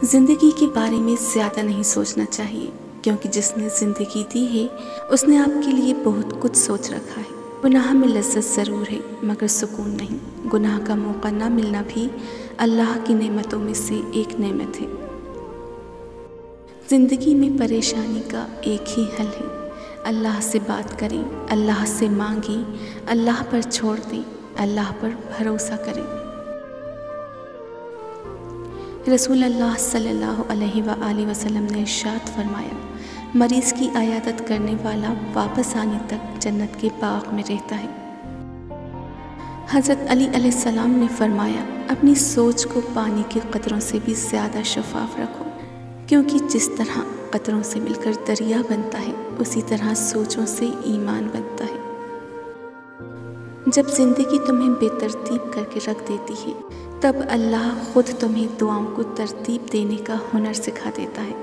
ज़िंदगी के बारे में ज़्यादा नहीं सोचना चाहिए, क्योंकि जिसने ज़िंदगी दी है उसने आपके लिए बहुत कुछ सोच रखा है। गुनाह में लज्जत ज़रूर है मगर सुकून नहीं। गुनाह का मौका ना मिलना भी अल्लाह की नेमतों में से एक नेमत है। ज़िंदगी में परेशानी का एक ही हल है, अल्लाह से बात करें, अल्लाह से मांगें, अल्लाह पर छोड़ दें, अल्लाह पर भरोसा करें। रसूल अल्लाह सल्लल्लाहु अलैहि वसल्लम ने इरशाद फरमाया, मरीज़ की अयादत करने वाला वापस आने तक जन्नत के बाग में रहता है। हज़रत अली अलैहिस्सलाम ने फरमाया, अपनी सोच को पानी के कतरों से भी ज़्यादा शफाफ रखो, क्योंकि जिस तरह कतरों से मिलकर दरिया बनता है उसी तरह सोचों से ईमान बनता है। जब ज़िंदगी तुम्हें बेतरतीब करके रख देती है तब अल्लाह खुद तुम्हें दुआओं को तरतीब देने का हुनर सिखा देता है।